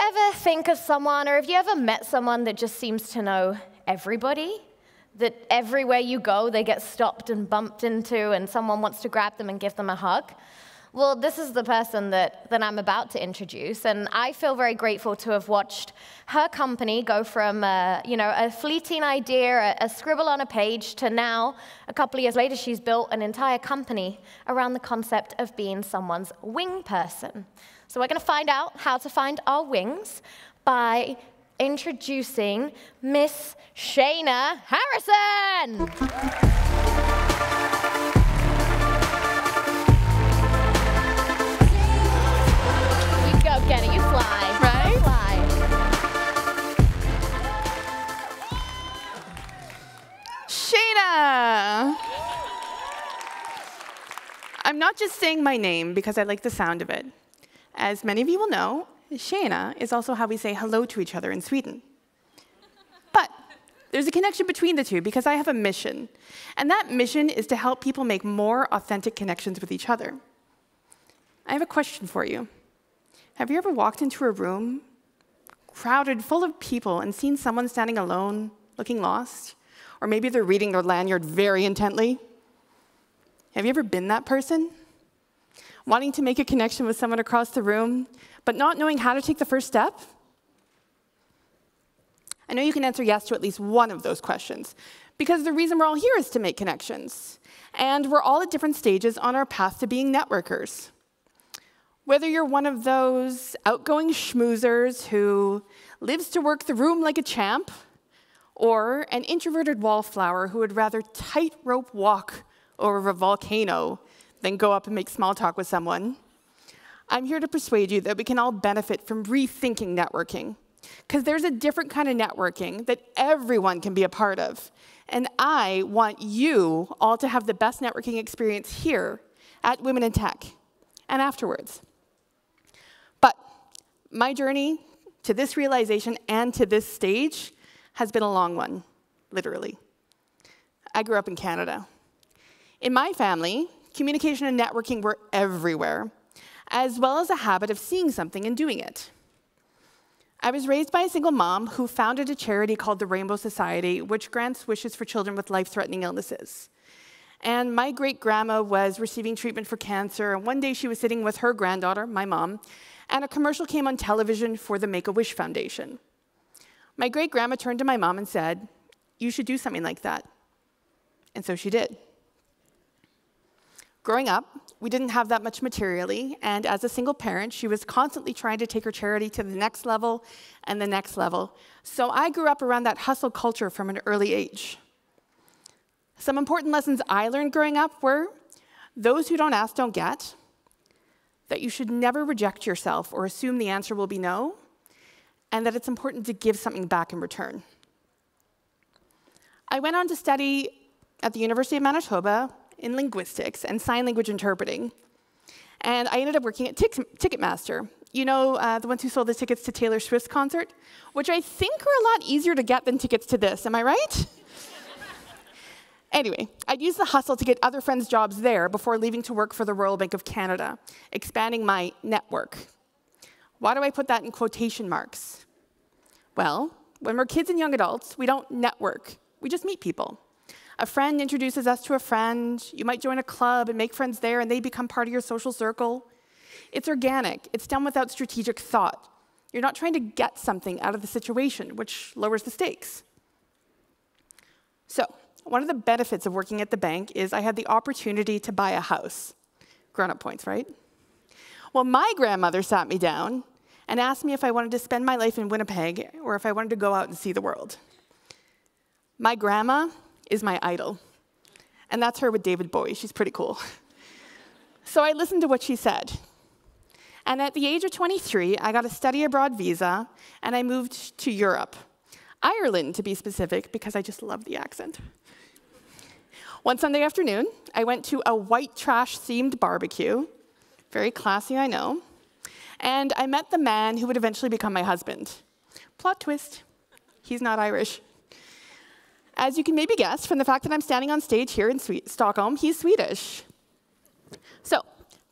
ever think of someone, or have you ever met someone that just seems to know everybody? That everywhere you go, they get stopped and bumped into, and someone wants to grab them and give them a hug? Well, this is the person that I'm about to introduce, and I feel very grateful to have watched her company go from a fleeting idea, a scribble on a page, to now, a couple of years later, she's built an entire company around the concept of being someone's wing person. So we're going to find out how to find our wings by introducing Miss Shaena Harrison. You go get it, you fly. Right? You fly. Shaena! I'm not just saying my name because I like the sound of it. As many of you will know, Shaena is also how we say hello to each other in Sweden. But there's a connection between the two because I have a mission. And that mission is to help people make more authentic connections with each other. I have a question for you. Have you ever walked into a room crowded full of people and seen someone standing alone, looking lost? Or maybe they're reading their lanyard very intently? Have you ever been that person? Wanting to make a connection with someone across the room, but not knowing how to take the first step? I know you can answer yes to at least one of those questions, because the reason we're all here is to make connections. And we're all at different stages on our path to being networkers. Whether you're one of those outgoing schmoozers who lives to work the room like a champ, or an introverted wallflower who would rather tightrope walk over a volcano than go up and make small talk with someone, I'm here to persuade you that we can all benefit from rethinking networking. Because there's a different kind of networking that everyone can be a part of. And I want you all to have the best networking experience here at Women in Tech and afterwards. But my journey to this realization and to this stage has been a long one, literally. I grew up in Canada. In my family, communication and networking were everywhere, as well as a habit of seeing something and doing it. I was raised by a single mom who founded a charity called the Rainbow Society, which grants wishes for children with life-threatening illnesses. And my great-grandma was receiving treatment for cancer, and one day she was sitting with her granddaughter, my mom, and a commercial came on television for the Make-A-Wish Foundation. My great-grandma turned to my mom and said, "You should do something like that." And so she did. Growing up, we didn't have that much materially, and as a single parent, she was constantly trying to take her charity to the next level and the next level. So I grew up around that hustle culture from an early age. Some important lessons I learned growing up were, those who don't ask don't get, that you should never reject yourself or assume the answer will be no, and that it's important to give something back in return. I went on to study at the University of Manitoba in linguistics and sign language interpreting. And I ended up working at Ticketmaster. You know, the ones who sold the tickets to Taylor Swift's concert, which I think were a lot easier to get than tickets to this, am I right? Anyway, I'd used the hustle to get other friends' jobs there before leaving to work for the Royal Bank of Canada, expanding my network. Why do I put that in quotation marks? Well, when we're kids and young adults, we don't network, we just meet people. A friend introduces us to a friend. You might join a club and make friends there, and they become part of your social circle. It's organic. It's done without strategic thought. You're not trying to get something out of the situation, which lowers the stakes. So, one of the benefits of working at the bank is I had the opportunity to buy a house. Grown-up points, right? Well, my grandmother sat me down and asked me if I wanted to spend my life in Winnipeg or if I wanted to go out and see the world. My grandma is my idol. And that's her with David Bowie. She's pretty cool. So I listened to what she said. And at the age of 23, I got a study abroad visa, and I moved to Europe. Ireland, to be specific, because I just love the accent. One Sunday afternoon, I went to a white trash-themed barbecue. Very classy, I know. And I met the man who would eventually become my husband. Plot twist, he's not Irish. As you can maybe guess from the fact that I'm standing on stage here in Stockholm, he's Swedish. So,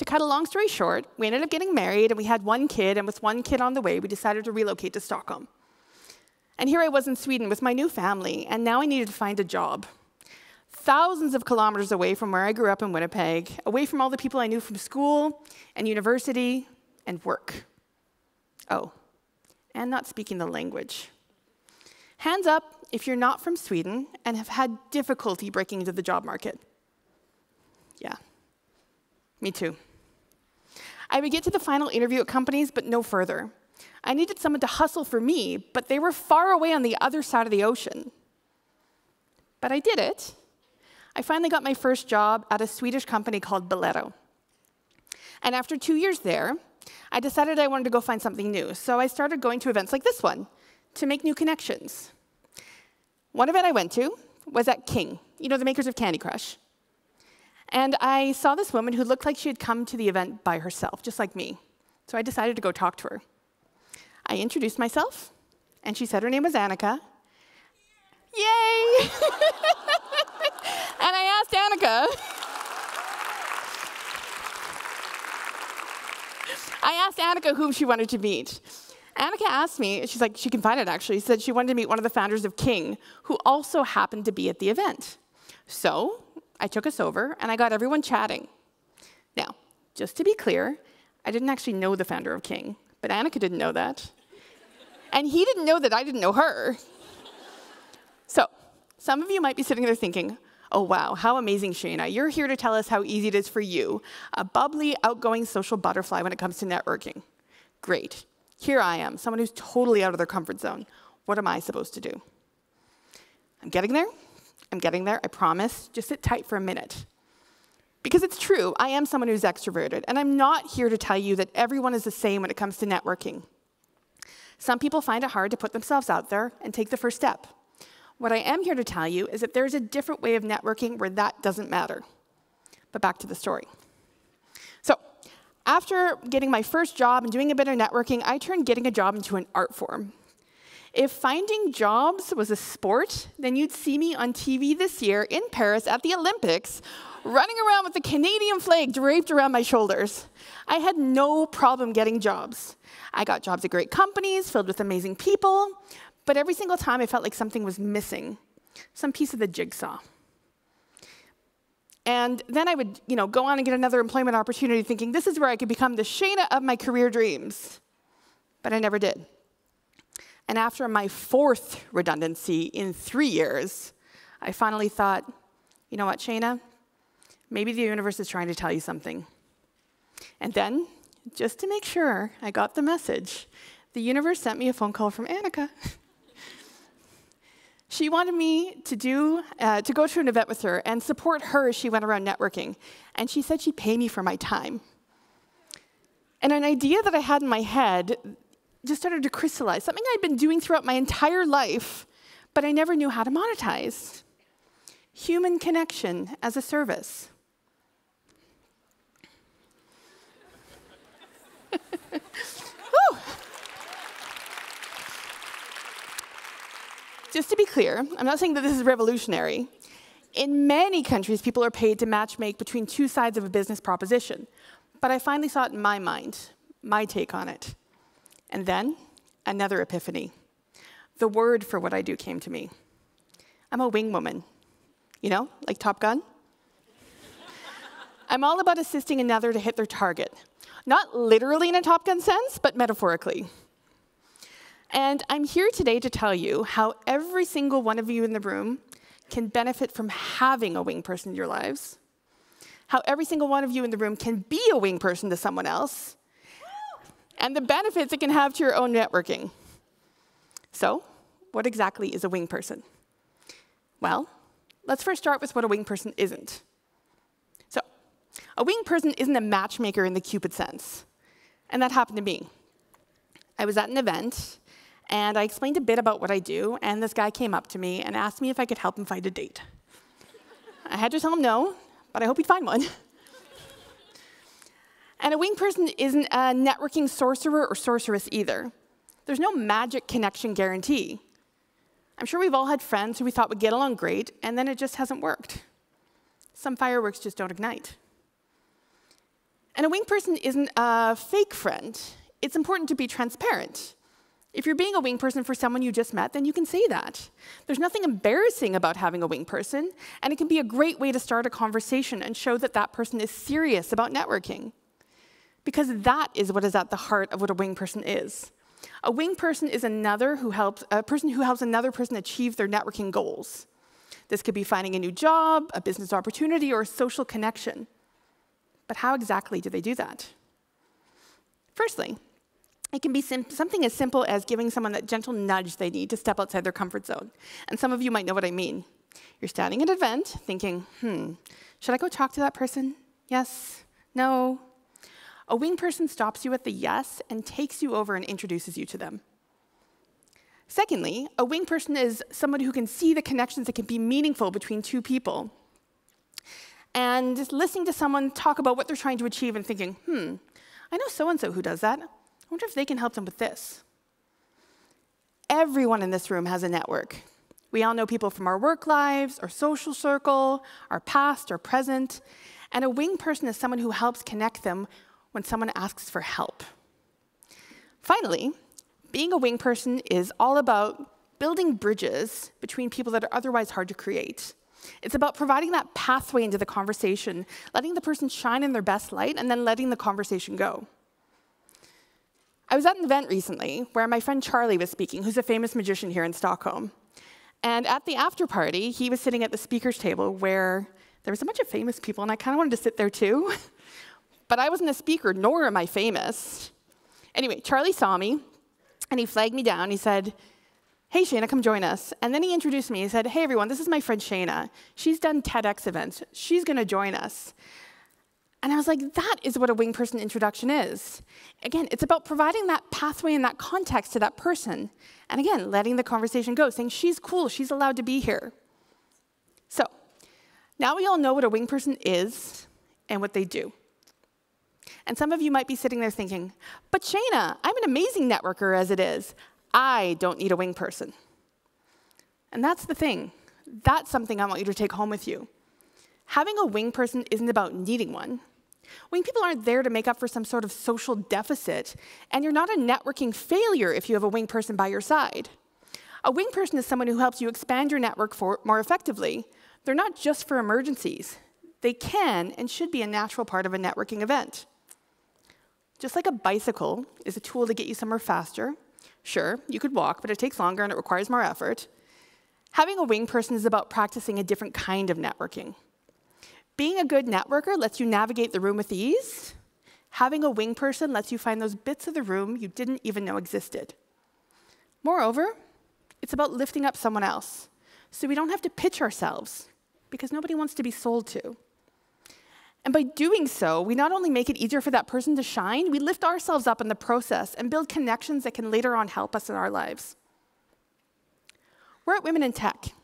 To cut a long story short, we ended up getting married, and we had one kid, and with one kid on the way, we decided to relocate to Stockholm. And here I was in Sweden with my new family, and now I needed to find a job. Thousands of kilometers away from where I grew up in Winnipeg, away from all the people I knew from school and university and work. Oh, and not speaking the language. Hands up if you're not from Sweden and have had difficulty breaking into the job market. Yeah, me too. I would get to the final interview at companies, but no further. I needed someone to hustle for me, but they were far away on the other side of the ocean. But I did it. I finally got my first job at a Swedish company called Bolero. And after 2 years there, I decided I wanted to go find something new. So I started going to events like this one to make new connections. One event I went to was at King, the makers of Candy Crush. And I saw this woman who looked like she had come to the event by herself, just like me. So I decided to go talk to her. I introduced myself, and she said her name was Annika. Yay! And I asked Annika whom she wanted to meet. Annika asked me, she's like, she can find it actually, she said she wanted to meet one of the founders of King, who also happened to be at the event. So I took us over, and I got everyone chatting. Now, just to be clear, I didn't actually know the founder of King, but Annika didn't know that. And he didn't know that I didn't know her. So some of you might be sitting there thinking, oh, wow, how amazing, Shaena. You're here to tell us how easy it is for you, a bubbly, outgoing social butterfly when it comes to networking. Great. Here I am, someone who's totally out of their comfort zone. What am I supposed to do? I'm getting there, I promise. Just sit tight for a minute. Because it's true, I am someone who's extroverted, and I'm not here to tell you that everyone is the same when it comes to networking. Some people find it hard to put themselves out there and take the first step. What I am here to tell you is that there's a different way of networking where that doesn't matter. But back to the story. So after getting my first job and doing a bit of networking, I turned getting a job into an art form. If finding jobs was a sport, then you'd see me on TV this year in Paris at the Olympics, running around with the Canadian flag draped around my shoulders. I had no problem getting jobs. I got jobs at great companies filled with amazing people, but every single time I felt like something was missing, some piece of the jigsaw. And then I would, go on and get another employment opportunity thinking, this is where I could become the Shaena of my career dreams. But I never did. And after my 4th redundancy in 3 years, I finally thought, you know what, Shaena? Maybe the universe is trying to tell you something. And then, just to make sure I got the message, the universe sent me a phone call from Annika. She wanted me to go to an event with her and support her as she went around networking. And she said she'd pay me for my time. And an idea that I had in my head just started to crystallize, something I'd been doing throughout my entire life, but I never knew how to monetize. Human connection as a service. Just to be clear, I'm not saying that this is revolutionary. In many countries, people are paid to matchmake between two sides of a business proposition. But I finally saw it in my mind, my take on it. And then, another epiphany. The word for what I do came to me. I'm a wing woman. Like Top Gun? I'm all about assisting another to hit their target. Not literally in a Top Gun sense, but metaphorically. And I'm here today to tell you how every single one of you in the room can benefit from having a wing person in your lives, how every single one of you in the room can be a wing person to someone else, and the benefits it can have to your own networking. So, what exactly is a wing person? Well, let's first start with what a wing person isn't. So, a wing person isn't a matchmaker in the Cupid sense. And that happened to me. I was at an event, and I explained a bit about what I do, and this guy came up to me and asked me if I could help him find a date. I had to tell him no, but I hope he'd find one. And a wing person isn't a networking sorcerer or sorceress either. There's no magic connection guarantee. I'm sure we've all had friends who we thought would get along great, and then it just hasn't worked. Some fireworks just don't ignite. And a wing person isn't a fake friend. It's important to be transparent. If you're being a wing person for someone you just met, then you can say that. There's nothing embarrassing about having a wing person, and it can be a great way to start a conversation and show that that person is serious about networking. Because that is what is at the heart of what a wing person is. A wing person is a person who helps another person achieve their networking goals. This could be finding a new job, a business opportunity, or a social connection. But how exactly do they do that? Firstly, it can be something as simple as giving someone that gentle nudge they need to step outside their comfort zone. And some of you might know what I mean. You're standing at an event thinking, should I go talk to that person? Yes? No? A wing person stops you at the yes and takes you over and introduces you to them. Secondly, a wing person is someone who can see the connections that can be meaningful between two people. And just listening to someone talk about what they're trying to achieve and thinking, I know so-and-so who does that. I wonder if they can help them with this. Everyone in this room has a network. We all know people from our work lives, our social circle, our past, our present. And a wing person is someone who helps connect them when someone asks for help. Finally, being a wing person is all about building bridges between people that are otherwise hard to create. It's about providing that pathway into the conversation, letting the person shine in their best light, and then letting the conversation go. I was at an event recently where my friend Charlie was speaking, who's a famous magician here in Stockholm. And at the after party, he was sitting at the speaker's table where there was a bunch of famous people, and I kind of wanted to sit there too. But I wasn't a speaker, nor am I famous. Anyway, Charlie saw me, and he flagged me down. He said, "Hey, Shaena, come join us." And then he introduced me. He said, "Hey, everyone, this is my friend Shaena. She's done TEDx events. She's going to join us." And I was like, that is what a wing person introduction is. Again, it's about providing that pathway and that context to that person. And again, letting the conversation go, saying, she's cool, she's allowed to be here. So, now we all know what a wing person is and what they do. And some of you might be sitting there thinking, but Shaena, I'm an amazing networker as it is. I don't need a wing person. And that's the thing. That's something I want you to take home with you. Having a wing person isn't about needing one. Wing people aren't there to make up for some sort of social deficit, and you're not a networking failure if you have a wing person by your side. A wing person is someone who helps you expand your network more effectively. They're not just for emergencies. They can and should be a natural part of a networking event. Just like a bicycle is a tool to get you somewhere faster, sure, you could walk, but it takes longer and it requires more effort. Having a wing person is about practicing a different kind of networking. Being a good networker lets you navigate the room with ease. Having a wing person lets you find those bits of the room you didn't even know existed. Moreover, it's about lifting up someone else, so we don't have to pitch ourselves, because nobody wants to be sold to. And by doing so, we not only make it easier for that person to shine, we lift ourselves up in the process and build connections that can later on help us in our lives. We're at Women in Tech.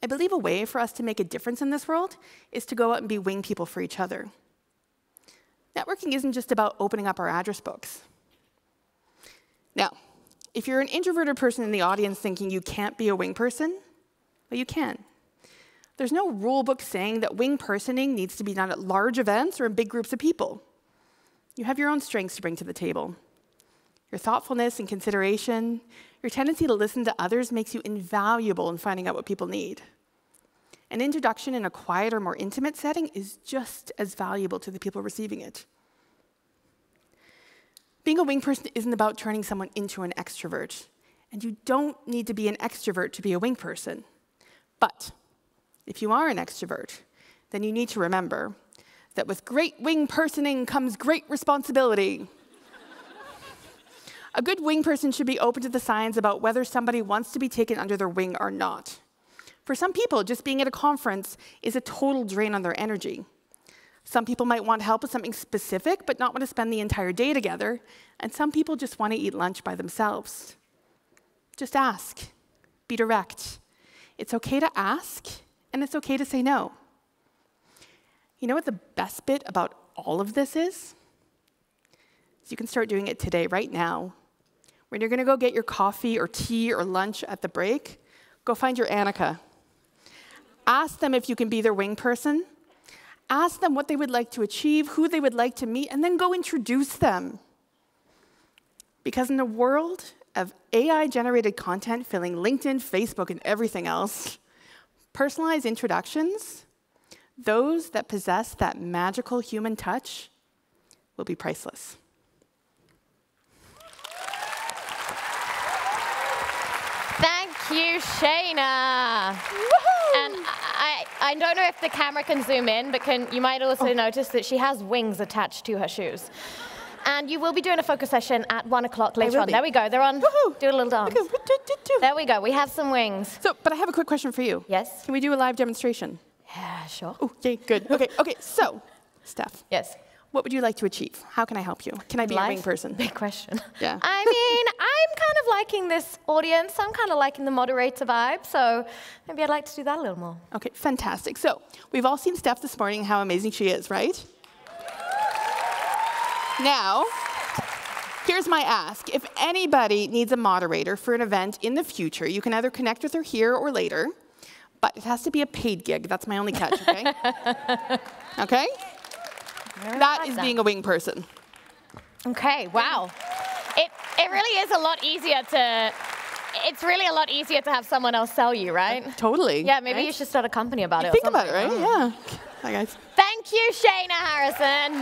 I believe a way for us to make a difference in this world is to go out and be wing people for each other. Networking isn't just about opening up our address books. Now, if you're an introverted person in the audience thinking you can't be a wing person, well, you can. There's no rule book saying that wing personing needs to be done at large events or in big groups of people. You have your own strengths to bring to the table. Your thoughtfulness and consideration, your tendency to listen to others makes you invaluable in finding out what people need. An introduction in a quiet or more intimate setting is just as valuable to the people receiving it. Being a wing person isn't about turning someone into an extrovert, and you don't need to be an extrovert to be a wing person. But if you are an extrovert, then you need to remember that with great wing personing comes great responsibility. A good wing person should be open to the signs about whether somebody wants to be taken under their wing or not. For some people, just being at a conference is a total drain on their energy. Some people might want help with something specific, but not want to spend the entire day together. And some people just want to eat lunch by themselves. Just ask. Be direct. It's okay to ask, and it's okay to say no. You know what the best bit about all of this is? You can start doing it today, right now. When you're going to go get your coffee or tea or lunch at the break, go find your Annika. Ask them if you can be their wing person. Ask them what they would like to achieve, who they would like to meet, and then go introduce them. Because in a world of AI-generated content filling LinkedIn, Facebook, and everything else, personalized introductions, those that possess that magical human touch, will be priceless. Thank you, Shaena. And I don't know if the camera can zoom in, but you might also notice that she has wings attached to her shoes. And you will be doing a focus session at 1 o'clock later on. There we go. They're on. Do a little dance. Okay. There we go. We have some wings. But I have a quick question for you. Yes? Can we do a live demonstration? Yeah, sure. Oh, yay, good. Okay, so, Steph. Yes? What would you like to achieve? How can I help you? Can I be a wing person? Big question. Yeah. I mean, I'm kind of liking this audience. I'm kind of liking the moderator vibe, so maybe I'd like to do that a little more. Okay, fantastic. So, we've all seen Steph this morning, how amazing she is, right? Now, here's my ask. If anybody needs a moderator for an event in the future, you can either connect with her here or later, but it has to be a paid gig. That's my only catch, okay? Okay? That is being a wing person. Okay, wow. It really is a lot easier to, it's really a lot easier to have someone else sell you, right? Totally. Yeah, maybe you should start a company about it. Think about it, right? Yeah. Hi, guys. Thank you, Shaena Harrison.